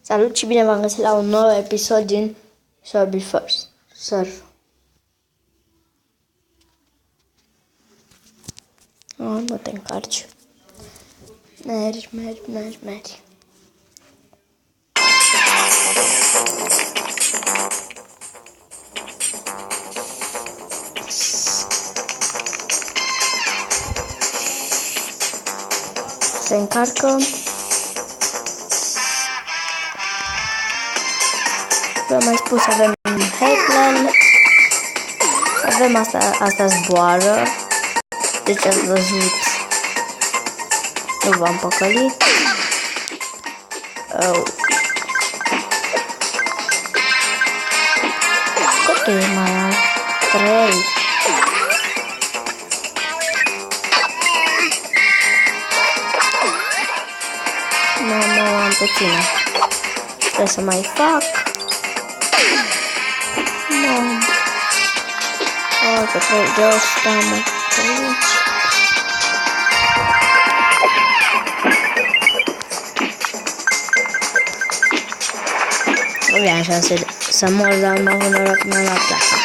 Salut și bine v-am găsit la un nou episod din Subway Surf. Nu te încarci. Mergi. Se încarcă. V-am mai spus, avem headland. Avem asta zboară. Deci ați văzut. Nu v-am păcălit. Cât e mai am? 3. Nu am puțină. Trebuie să mai fac. Că trebuie de 100 mă aici. Aveam șanse să mor, dar am avut noroc, mi-am luat plasa.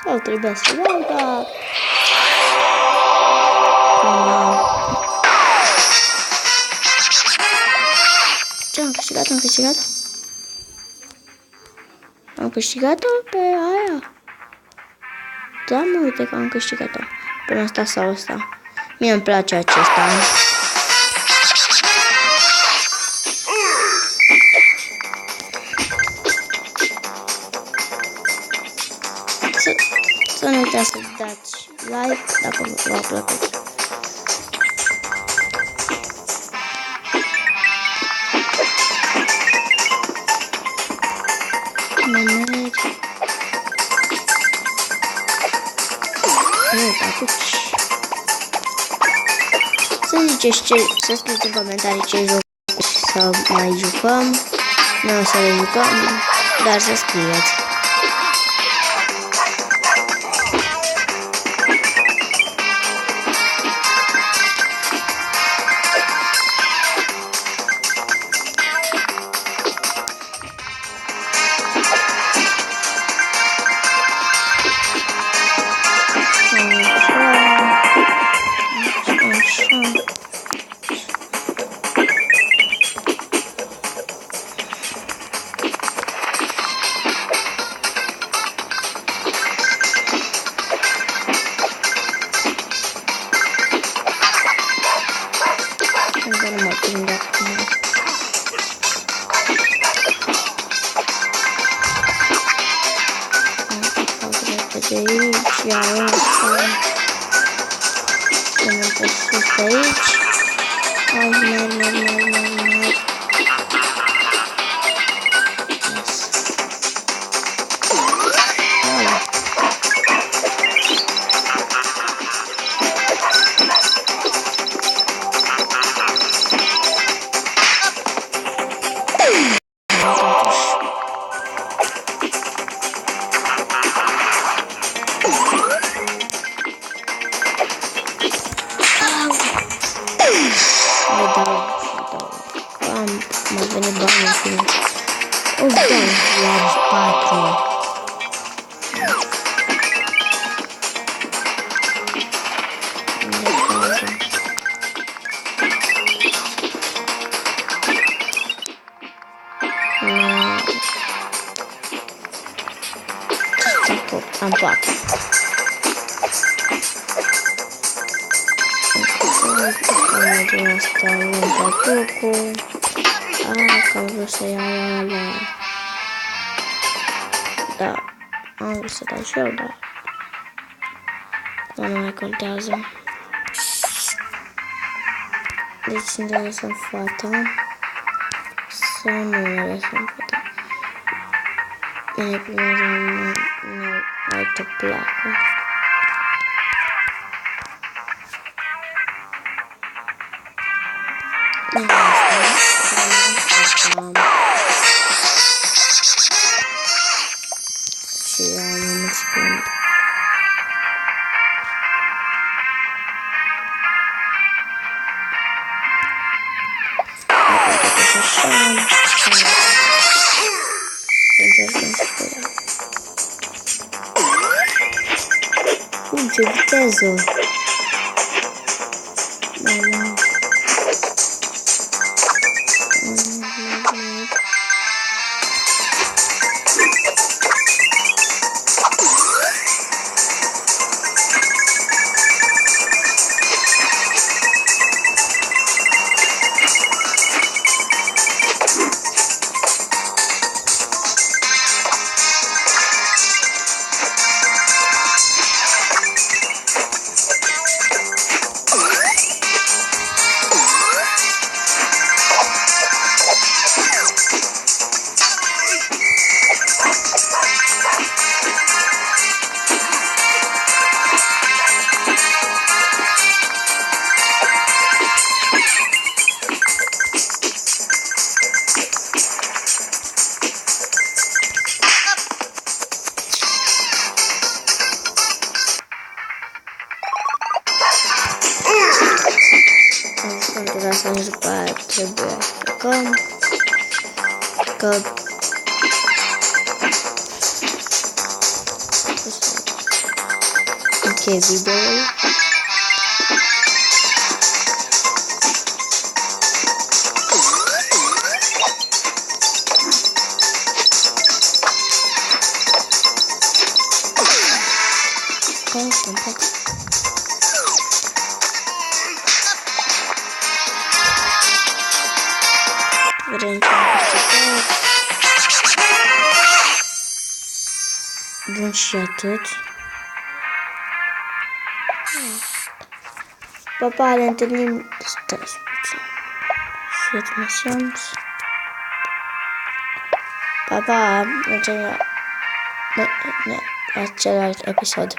Sau trebuie să iau, dar... Ce am câștigat? Am câștigat-o pe aia. Da, mă, uite că am câștigat-o. Până asta sau asta. Mie îmi place acesta. Să nu uitați să dați like dacă v-a plăcut. Să scrieți în comentarii ce joc să mai jucăm. Nu o să le jucăm, dar să scrieți. De aici, iar ăsta să ne păsesc aici. Merg. Mai veni bani în fine. Oh, da, iarăși 4. în pat. Din asta un patucu. Că am vrut să iau ala. Da, am vrut să dau și eu, dar nu mai contează. Deci ne lăsăm fata. Sau nu ne lăsăm fata. Ne primim o altă placă. Și am un secund. Ce viteză! Să nici după aia trebuie să plecăm. Că închei video-ul. Vedem ce am câștigat. Bun, și atât. Pa, pa, ne întâlnim. Stai puțin. Să mă Pa, pa, mergem la celălalt episod.